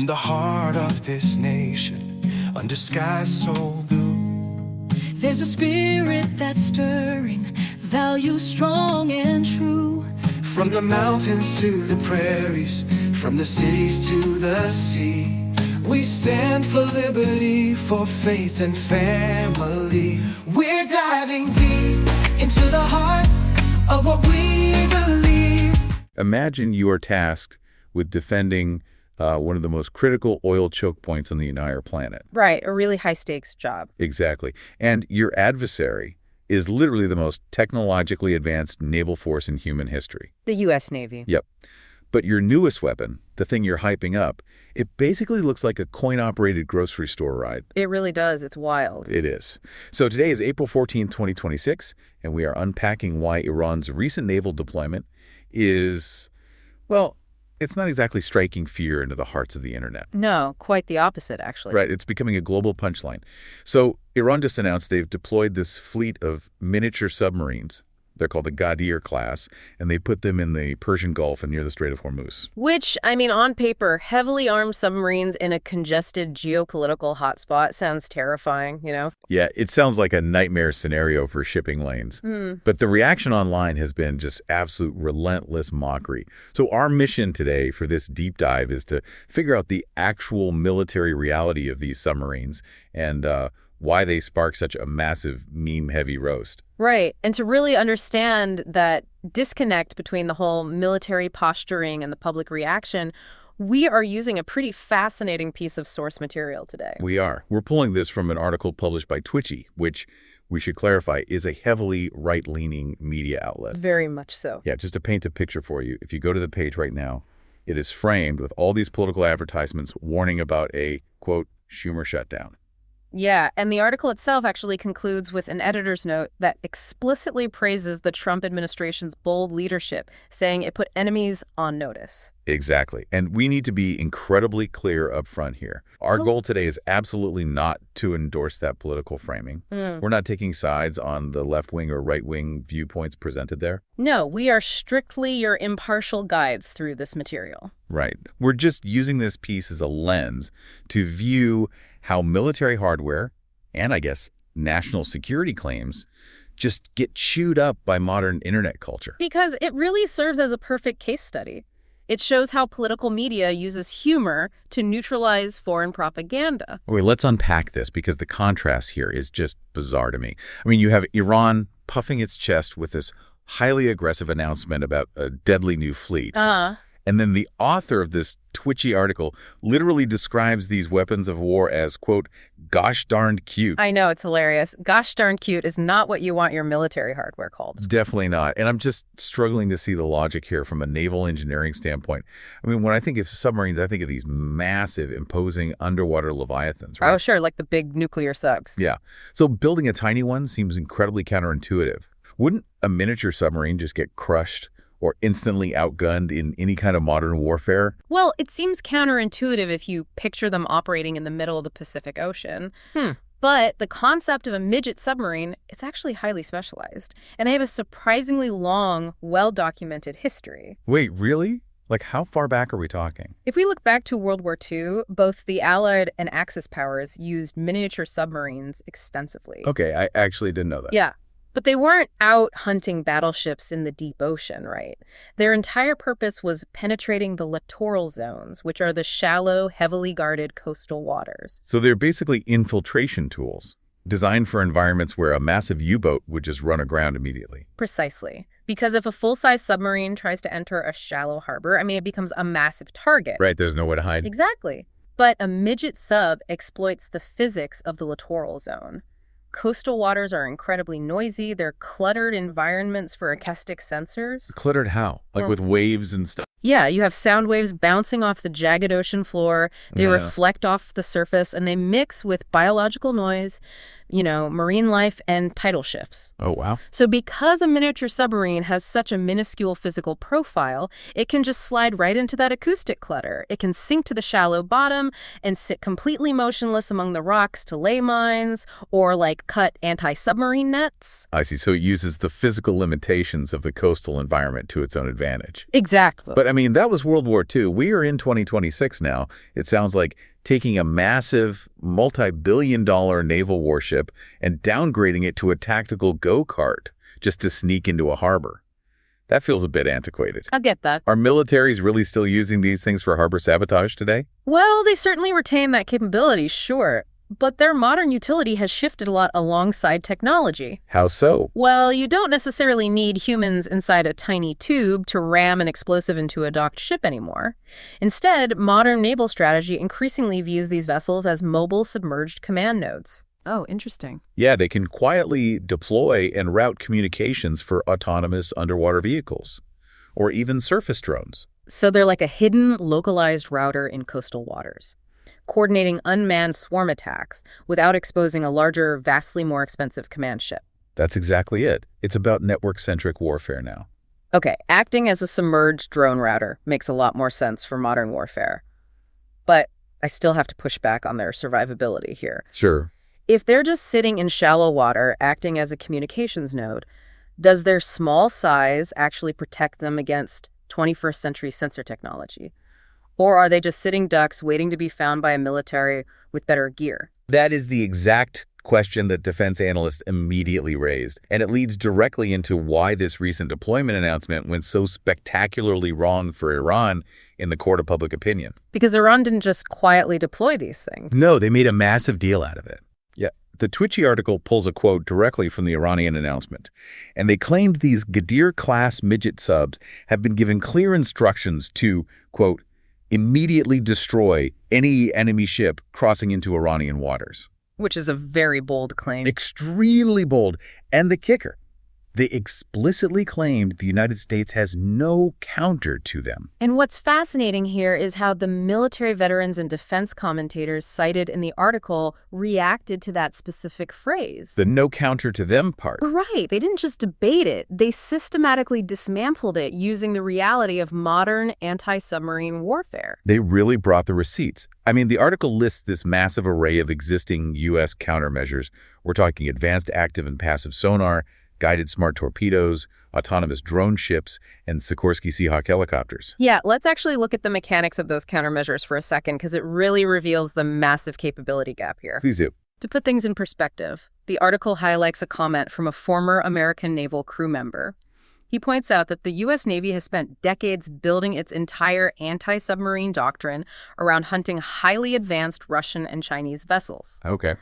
the heart of this nation, under skies so blue, there's a spirit that's stirring, values strong and true. From the mountains to the prairies, from the cities to the sea, we stand for liberty, for faith and family. We're diving deep into the heart of what we believe. Imagine you are tasked with defending one of the most critical oil choke points on the entire planet. Right, a really high-stakes job. Exactly. And your adversary is literally the most technologically advanced naval force in human history. The U.S. Navy. Yep. But your newest weapon, the thing you're hyping up, it basically looks like a coin-operated grocery store ride. It really does. It's wild. It is. So today is April 14, 2026, and we are unpacking why Iran's recent naval deployment is, well, it's not exactly striking fear into the hearts of the internet. No, quite the opposite, actually. Right, it's becoming a global punchline. So Iran just announced they've deployed this fleet of miniature submarines. They're called the Ghadir class, and they put them in the Persian Gulf and near the Strait of Hormuz. Which, I mean, on paper, heavily armed submarines in a congested geopolitical hotspot sounds terrifying, you know? Yeah, it sounds like a nightmare scenario for shipping lanes. But the reaction online has been just absolute relentless mockery. So our mission today for this deep dive is to figure out the actual military reality of these submarines and why they spark such a massive meme-heavy roast. Right, and to really understand that disconnect between the whole military posturing and the public reaction, we are using a pretty fascinating piece of source material today. We are. We're pulling this from an article published by Twitchy, which we should clarify is a heavily right-leaning media outlet. Very much so. Yeah, just to paint a picture for you, if you go to the page right now, it is framed with all these political advertisements warning about a, quote, Schumer shutdown. Yeah, and the article itself actually concludes with an editor's note that explicitly praises the Trump administration's bold leadership, saying it put enemies on notice. Exactly. And we need to be incredibly clear up front here. Our goal today is absolutely not to endorse that political framing. We're not taking sides on the left-wing or right-wing viewpoints presented there. No, we are strictly your impartial guides through this material. Right. We're just using this piece as a lens to view how military hardware and, I guess, national security claims just get chewed up by modern internet culture. Because it really serves as a perfect case study. It shows how political media uses humor to neutralize foreign propaganda. Okay, let's unpack this because the contrast here is just bizarre to me. I mean, you have Iran puffing its chest with this highly aggressive announcement about a deadly new fleet. And then the author of this twitchy article literally describes these weapons of war as, quote, gosh darned cute. I know, it's hilarious. Gosh darn cute is not what you want your military hardware called. Definitely not. And I'm just struggling to see the logic here from a naval engineering standpoint. I mean, when I think of submarines, I think of these massive, imposing underwater leviathans, right? Oh, sure, like the big nuclear subs. Yeah. So building a tiny one seems incredibly counterintuitive. Wouldn't a miniature submarine just get crushed or instantly outgunned in any kind of modern warfare? Well, it seems counterintuitive if you picture them operating in the middle of the Pacific Ocean. But the concept of a midget submarine, it's actually highly specialized. And they have a surprisingly long, well-documented history. Wait, really? Like, how far back are we talking? If we look back to World War II, both the Allied and Axis powers used miniature submarines extensively. Okay, I actually didn't know that. Yeah. But they weren't out hunting battleships in the deep ocean, right? Their entire purpose was penetrating the littoral zones, which are the shallow, heavily guarded coastal waters. So they're basically infiltration tools designed for environments where a massive U-boat would just run aground immediately. Precisely. Because if a full-size submarine tries to enter a shallow harbor, I mean, it becomes a massive target. Right, there's nowhere to hide. Exactly. But a midget sub exploits the physics of the littoral zone. Coastal waters are incredibly noisy. They're cluttered environments for acoustic sensors. Cluttered how? Like with waves and stuff? Yeah, you have sound waves bouncing off the jagged ocean floor. They reflect off the surface, and they mix with biological noise, marine life and tidal shifts. Oh, wow. So because a miniature submarine has such a minuscule physical profile, it can just slide right into that acoustic clutter. It can sink to the shallow bottom and sit completely motionless among the rocks to lay mines or cut anti-submarine nets. I see. So it uses the physical limitations of the coastal environment to its own advantage. Exactly. But I mean, that was World War II. We are in 2026 now. It sounds like taking a massive multi-billion-dollar naval warship and downgrading it to a tactical go-kart just to sneak into a harbor. That feels a bit antiquated. I'll get that. Are militaries really still using these things for harbor sabotage today? Well, they certainly retain that capability, sure. But their modern utility has shifted a lot alongside technology. How so? Well, you don't necessarily need humans inside a tiny tube to ram an explosive into a docked ship anymore. Instead, modern naval strategy increasingly views these vessels as mobile submerged command nodes. Oh, interesting. Yeah, they can quietly deploy and route communications for autonomous underwater vehicles, or even surface drones. So they're like a hidden, localized router in coastal waters, coordinating unmanned swarm attacks without exposing a larger, vastly more expensive command ship. That's exactly it. It's about network-centric warfare now. Okay, acting as a submerged drone router makes a lot more sense for modern warfare. But I still have to push back on their survivability here. Sure. If they're just sitting in shallow water acting as a communications node, does their small size actually protect them against 21st century sensor technology? Or are they just sitting ducks waiting to be found by a military with better gear? That is the exact question that defense analysts immediately raised, and it leads directly into why this recent deployment announcement went so spectacularly wrong for Iran in the court of public opinion. Because Iran didn't just quietly deploy these things. No, they made a massive deal out of it. Yeah. The Twitchy article pulls a quote directly from the Iranian announcement, and they claimed these Ghadir-class Midget subs have been given clear instructions to, quote, immediately destroy any enemy ship crossing into Iranian waters. Which is a very bold claim. Extremely bold. And the kicker, they explicitly claimed the United States has no counter to them. And what's fascinating here is how the military veterans and defense commentators cited in the article reacted to that specific phrase. The no counter to them part. Right. They didn't just debate it. They systematically dismantled it using the reality of modern anti-submarine warfare. They really brought the receipts. I mean, the article lists this massive array of existing U.S. countermeasures. We're talking advanced active and passive sonar, guided smart torpedoes, autonomous drone ships, and Sikorsky Seahawk helicopters. Yeah, let's actually look at the mechanics of those countermeasures for a second, because it really reveals the massive capability gap here. Please do. To put things in perspective, the article highlights a comment from a former American naval crew member. He points out that the U.S. Navy has spent decades building its entire anti-submarine doctrine around hunting highly advanced Russian and Chinese vessels. Okay.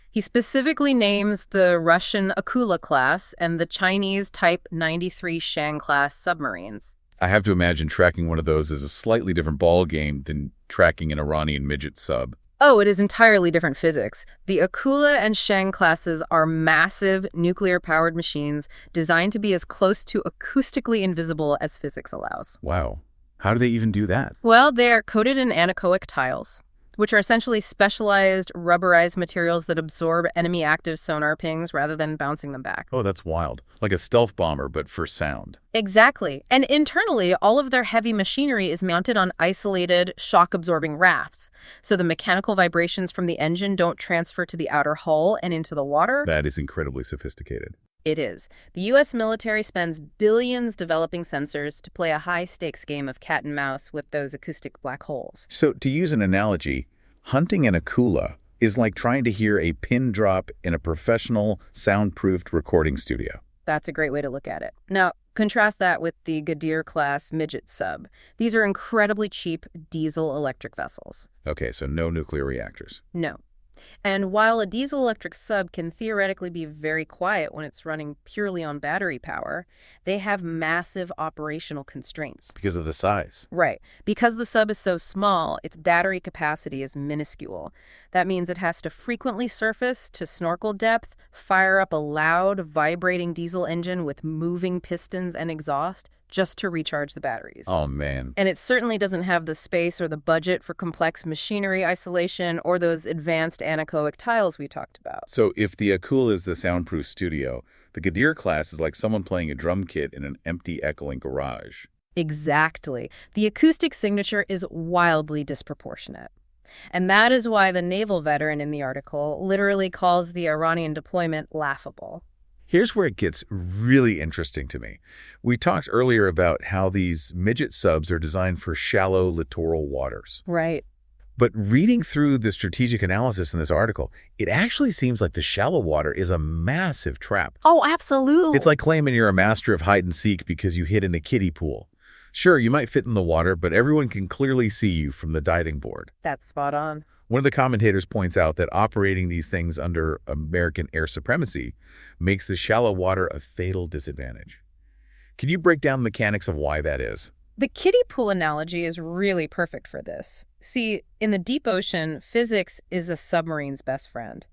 He specifically names the Russian Akula class and the Chinese Type 93 Shang class submarines. I have to imagine tracking one of those is a slightly different ball game than tracking an Iranian Midget sub. Oh, it is entirely different physics. The Akula and Shang classes are massive nuclear-powered machines designed to be as close to acoustically invisible as physics allows. Wow. How do they even do that? Well, they're coated in anechoic tiles, which are essentially specialized rubberized materials that absorb enemy active sonar pings rather than bouncing them back. Oh, that's wild. Like a stealth bomber, but for sound. Exactly. And internally, all of their heavy machinery is mounted on isolated, shock-absorbing rafts. So the mechanical vibrations from the engine don't transfer to the outer hull and into the water. That is incredibly sophisticated. It is. The U.S. military spends billions developing sensors to play a high-stakes game of cat and mouse with those acoustic black holes. So, to use an analogy, hunting an Akula is like trying to hear a pin drop in a professional, soundproofed recording studio. That's a great way to look at it. Now, contrast that with the Ghadir-class Midget sub. These are incredibly cheap diesel-electric vessels. Okay, so no nuclear reactors. No. And while a diesel-electric sub can theoretically be very quiet when it's running purely on battery power, they have massive operational constraints. Because of the size. Right. Because the sub is so small, its battery capacity is minuscule. That means it has to frequently surface to snorkel depth, fire up a loud, vibrating diesel engine with moving pistons and exhaust just to recharge the batteries. Oh, man. And it certainly doesn't have the space or the budget for complex machinery isolation or those advanced anechoic tiles we talked about. So if the Akula is the soundproof studio, the Gadir class is like someone playing a drum kit in an empty, echoing garage. Exactly. The acoustic signature is wildly disproportionate. And that is why the naval veteran in the article literally calls the Iranian deployment laughable. Here's where it gets really interesting to me. We talked earlier about how these Midget subs are designed for shallow littoral waters. Right. But reading through the strategic analysis in this article, it actually seems like the shallow water is a massive trap. Oh, absolutely. It's like claiming you're a master of hide and seek because you hid in a kiddie pool. Sure, you might fit in the water, but everyone can clearly see you from the diving board. That's spot on. One of the commentators points out that operating these things under American air supremacy makes the shallow water a fatal disadvantage. Can you break down the mechanics of why that is? The kiddie pool analogy is really perfect for this. See, in the deep ocean, physics is a submarine's best friend.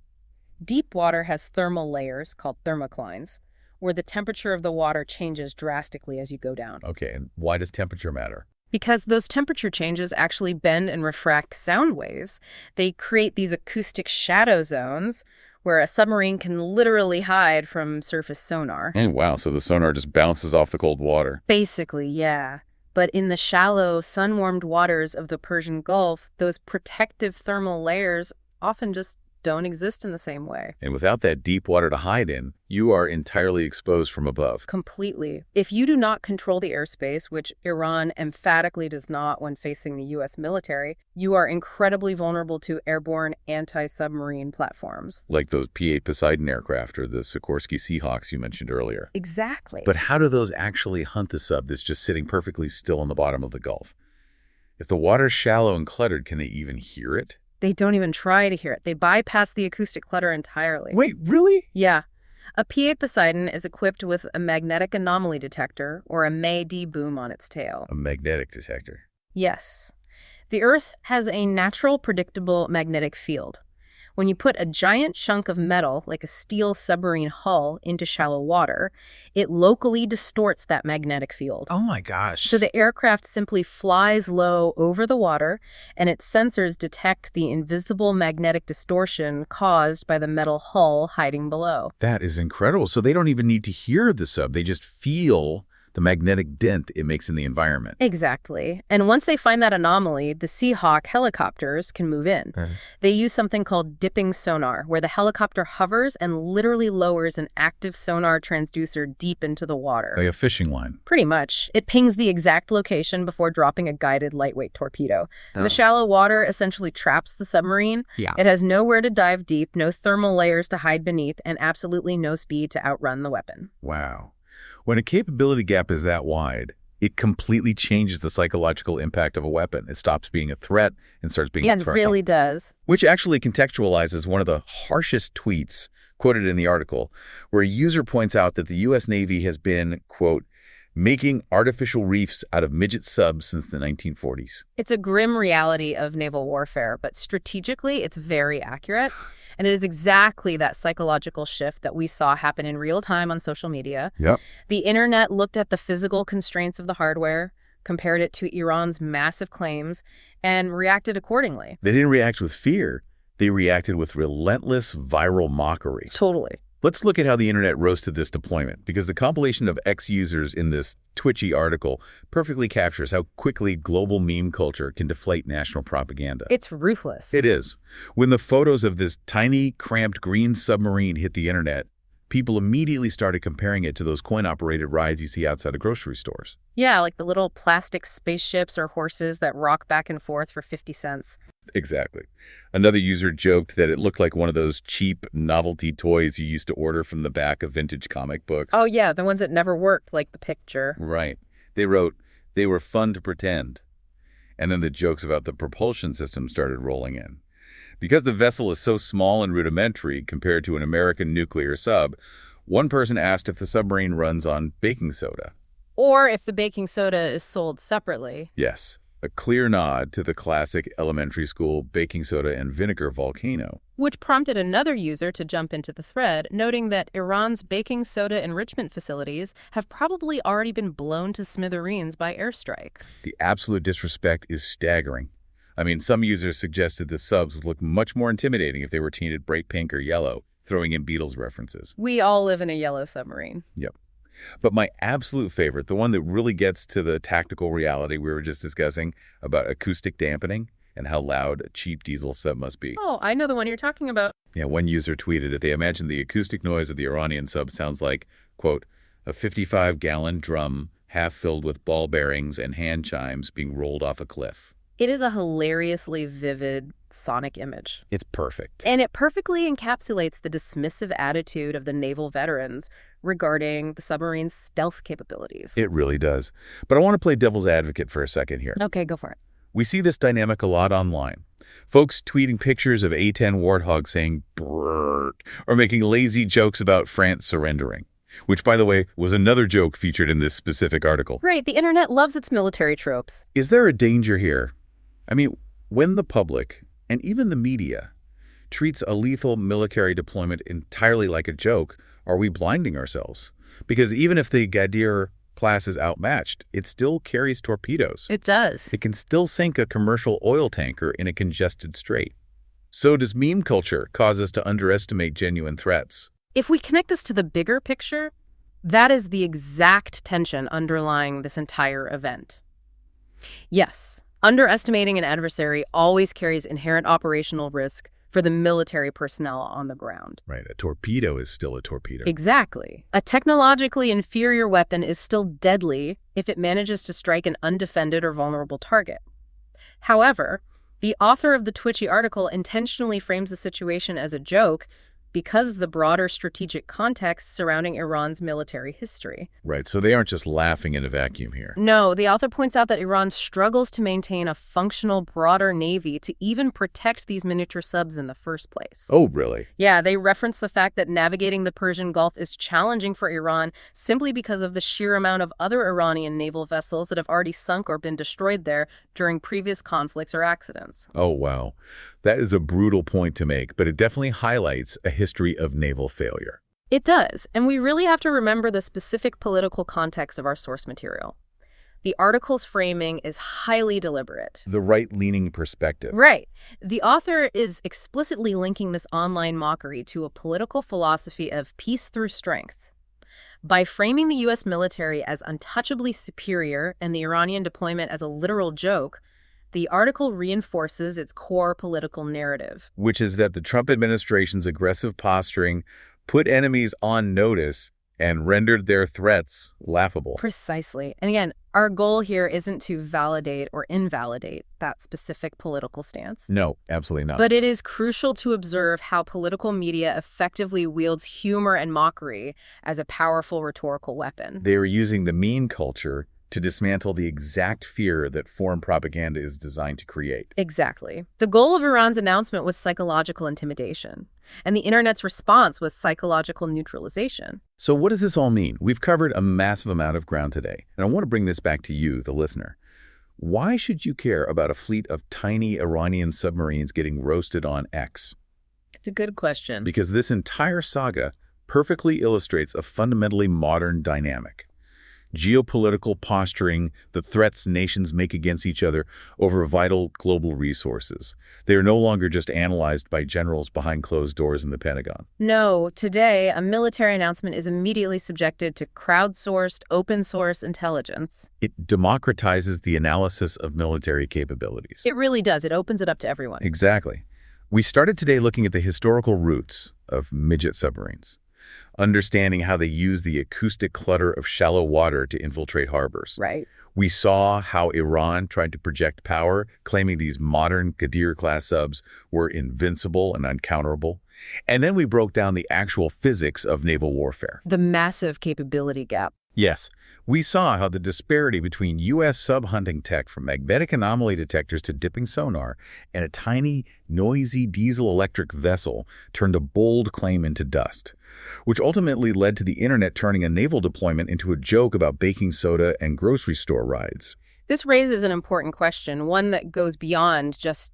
Deep water has thermal layers called thermoclines, where the temperature of the water changes drastically as you go down. Okay, and why does temperature matter? Because those temperature changes actually bend and refract sound waves. They create these acoustic shadow zones where a submarine can literally hide from surface sonar. And wow, so the sonar just bounces off the cold water. Basically, yeah. But in the shallow, sun-warmed waters of the Persian Gulf, those protective thermal layers often just don't exist in the same way. And without that deep water to hide in, you are entirely exposed from above. Completely. If you do not control the airspace, which Iran emphatically does not when facing the U.S. military, you are incredibly vulnerable to airborne anti-submarine platforms. Like those P-8 Poseidon aircraft or the Sikorsky Seahawks you mentioned earlier. Exactly. But how do those actually hunt the sub that's just sitting perfectly still in the bottom of the Gulf? If the water's shallow and cluttered, can they even hear it? They don't even try to hear it. They bypass the acoustic clutter entirely. Wait, really? Yeah. A P-8 Poseidon is equipped with a magnetic anomaly detector, or a MAD boom on its tail. A magnetic detector. Yes. The Earth has a natural, predictable magnetic field. When you put a giant chunk of metal, like a steel submarine hull, into shallow water, it locally distorts that magnetic field. Oh my gosh. So the aircraft simply flies low over the water, and its sensors detect the invisible magnetic distortion caused by the metal hull hiding below. That is incredible. So they don't even need to hear the sub. They just feel the magnetic dent it makes in the environment. Exactly. And once they find that anomaly, the Seahawk helicopters can move in. They use something called dipping sonar, where the helicopter hovers and literally lowers an active sonar transducer deep into the water. Like a fishing line. Pretty much. It pings the exact location before dropping a guided lightweight torpedo. The shallow water essentially traps the submarine. Yeah. It has nowhere to dive deep, no thermal layers to hide beneath, and absolutely no speed to outrun the weapon. Wow. When a capability gap is that wide, it completely changes the psychological impact of a weapon. It stops being a threat and starts being a It threat. really does. Which actually contextualizes one of the harshest tweets quoted in the article, where a user points out that the U.S. Navy has been, quote, making artificial reefs out of midget subs since the 1940s. It's a grim reality of naval warfare, but strategically, it's very accurate. And it is exactly that psychological shift that we saw happen in real time on social media. Yep. The internet looked at the physical constraints of the hardware, compared it to Iran's massive claims, and reacted accordingly. They didn't react with fear. They reacted with relentless viral mockery. Totally. Let's look at how the internet roasted this deployment, because the compilation of ex-users in this twitchy article perfectly captures how quickly global meme culture can deflate national propaganda. It's ruthless. It is. When the photos of this tiny, cramped green submarine hit the internet, people immediately started comparing it to those coin-operated rides you see outside of grocery stores. Yeah, like the little plastic spaceships or horses that rock back and forth for 50 cents. Exactly. Another user joked that it looked like one of those cheap novelty toys you used to order from the back of vintage comic books. Oh, yeah, the ones that never worked, like the picture. Right. They wrote, they were fun to pretend. And then the jokes about the propulsion system started rolling in. Because the vessel is so small and rudimentary compared to an American nuclear sub, one person asked if the submarine runs on baking soda. Or if the baking soda is sold separately. Yes. a clear nod to the classic elementary school baking soda and vinegar volcano. Which prompted another user to jump into the thread, noting that Iran's baking soda enrichment facilities have probably already been blown to smithereens by airstrikes. The absolute disrespect is staggering. I mean, some users suggested the subs would look much more intimidating if they were tinted bright pink or yellow, throwing in Beatles references. We all live in a yellow submarine. Yep. But my absolute favorite, the one that really gets to the tactical reality we were just discussing about acoustic dampening and how loud a cheap diesel sub must be. Oh, I know the one you're talking about. Yeah, one user tweeted that they imagined the acoustic noise of the Iranian sub sounds like, quote, a 55-gallon drum half filled with ball bearings and hand chimes being rolled off a cliff. It is a hilariously vivid sonic image. It's perfect. And it perfectly encapsulates the dismissive attitude of the naval veterans regarding the submarine's stealth capabilities. It really does. But I want to play devil's advocate for a second here. Okay, go for it. We see this dynamic a lot online. Folks tweeting pictures of A-10 Warthog saying brrrt, or making lazy jokes about France surrendering, which, by the way, was another joke featured in this specific article. Right, the internet loves its military tropes. Is there a danger here? I mean, when the public, and even the media, treats a lethal military deployment entirely like a joke, are we blinding ourselves? Because even if the Gadir class is outmatched, it still carries torpedoes. It does. It can still sink a commercial oil tanker in a congested strait. So does meme culture cause us to underestimate genuine threats? If we connect this to the bigger picture, that is the exact tension underlying this entire event. Yes, underestimating an adversary always carries inherent operational risk for the military personnel on the ground. Right, a torpedo is still a torpedo. Exactly. A technologically inferior weapon is still deadly if it manages to strike an undefended or vulnerable target. However, the author of the Twitchy article intentionally frames the situation as a joke because of the broader strategic context surrounding Iran's military history. Right, so they aren't just laughing in a vacuum here. No, the author points out that Iran struggles to maintain a functional, broader navy to even protect these miniature subs in the first place. Oh, really? Yeah, they reference the fact that navigating the Persian Gulf is challenging for Iran simply because of the sheer amount of other Iranian naval vessels that have already sunk or been destroyed there during previous conflicts or accidents. Oh, wow. That is a brutal point to make, but it definitely highlights a history of naval failure. It does, and we really have to remember the specific political context of our source material. The article's framing is highly deliberate. The right-leaning perspective. Right. The author is explicitly linking this online mockery to a political philosophy of peace through strength. By framing the U.S. military as untouchably superior and the Iranian deployment as a literal joke, the article reinforces its core political narrative. Which is that the Trump administration's aggressive posturing put enemies on notice and rendered their threats laughable. Precisely. And again, our goal here isn't to validate or invalidate that specific political stance. No, absolutely not. But it is crucial to observe how political media effectively wields humor and mockery as a powerful rhetorical weapon. They are using the meme culture to dismantle the exact fear that foreign propaganda is designed to create. Exactly. The goal of Iran's announcement was psychological intimidation, and the internet's response was psychological neutralization. So what does this all mean? We've covered a massive amount of ground today, and I want to bring this back to you, the listener. Why should you care about a fleet of tiny Iranian submarines getting roasted on X? It's a good question. Because this entire saga perfectly illustrates a fundamentally modern dynamic. Geopolitical posturing, the threats nations make against each other over vital global resources. They are no longer just analyzed by generals behind closed doors in the Pentagon. No, today, a military announcement is immediately subjected to crowdsourced, open-source intelligence. It democratizes the analysis of military capabilities. It really does. It opens it up to everyone. Exactly. We started today looking at the historical roots of Midget submarines, understanding how they use the acoustic clutter of shallow water to infiltrate harbors. Right. We saw how Iran tried to project power, claiming these modern Gadir-class subs were invincible and uncounterable. And then we broke down the actual physics of naval warfare. The massive capability gap. Yes, we saw how the disparity between U.S. sub-hunting tech from magnetic anomaly detectors to dipping sonar and a tiny, noisy diesel-electric vessel turned a bold claim into dust, which ultimately led to the internet turning a naval deployment into a joke about baking soda and grocery store rides. This raises an important question, one that goes beyond just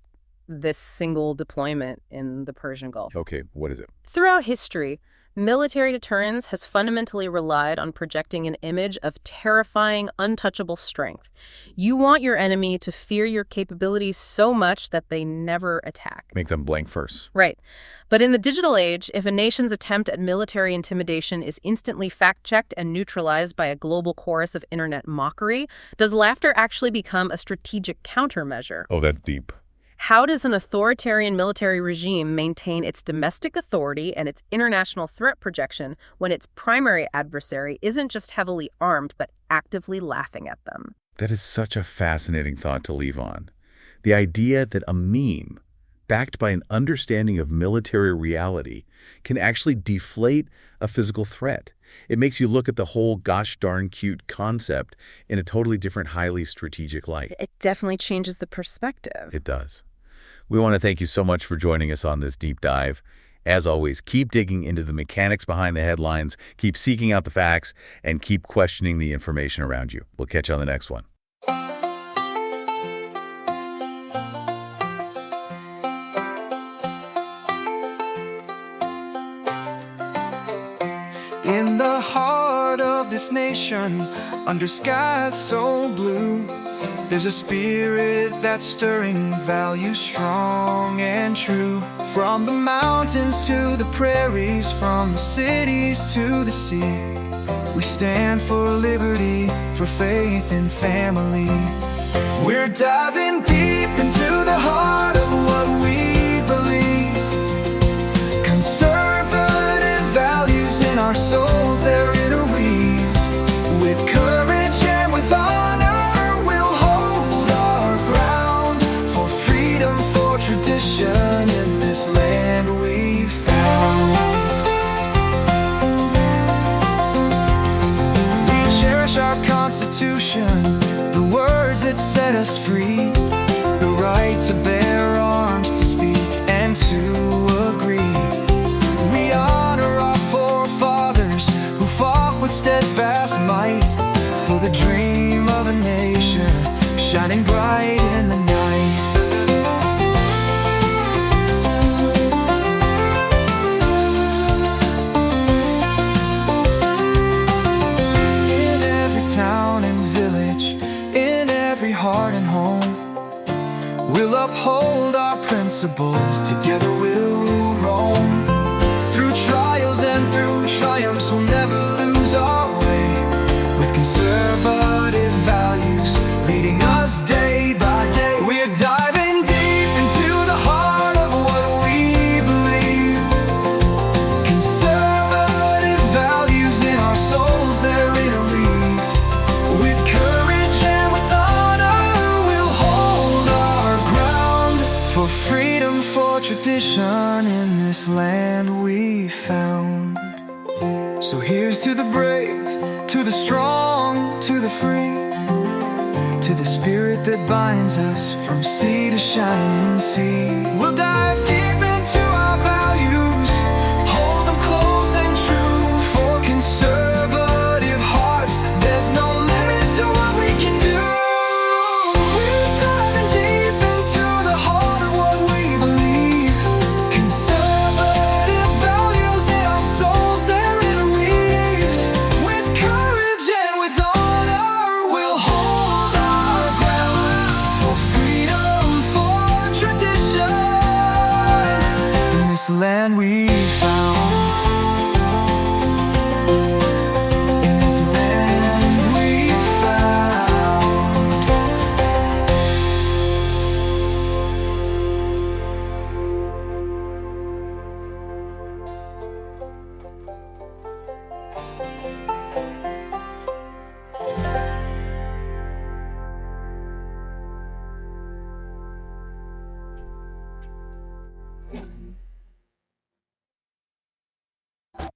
this single deployment in the Persian Gulf. Okay, what is it? Throughout history, military deterrence has fundamentally relied on projecting an image of terrifying, untouchable strength. You want your enemy to fear your capabilities so much that they never attack. Make them blank first. Right. But in the digital age, if a nation's attempt at military intimidation is instantly fact-checked and neutralized by a global chorus of internet mockery, does laughter actually become a strategic countermeasure? Oh, that's deep. How does an authoritarian military regime maintain its domestic authority and its international threat projection when its primary adversary isn't just heavily armed but actively laughing at them? That is such a fascinating thought to leave on. The idea that a meme, backed by an understanding of military reality, can actually deflate a physical threat. It makes you look at the whole gosh darn cute concept in a totally different, highly strategic light. It definitely changes the perspective. It does. We want to thank you so much for joining us on this deep dive. As always, keep digging into the mechanics behind the headlines, keep seeking out the facts, and keep questioning the information around you. We'll catch you on the next one. In the heart of this nation, under skies so blue, there's a spirit that's stirring, values strong and true. From the mountains to the prairies, from the cities to the sea, we stand for liberty, for faith and family. We're diving deep into the heart of what we believe. Conservative values in our souls, they're interweaved. With courage and with honor, we'll hold our ground for freedom, for tradition in this land we found. We cherish our Constitution, the words that set us free, the right to bear arms, to speak and to agree. We honor our forefathers who fought with steadfast might for the dream of a nation shining bright in the night. In every town and village, in every heart and home, we'll uphold our principles, together we'll roam. Through trials and through triumphs, we'll never lose our way, with conservative values leading us day by day. We're diving deep into the heart of what we believe. Conservative values in our souls, they're interweaved. With courage and with honor, we'll hold our ground for freedom, for tradition in this land we found. So here's to the brave, to the strong, to the free, to the spirit that binds us from sea to shining sea. We'll dive deep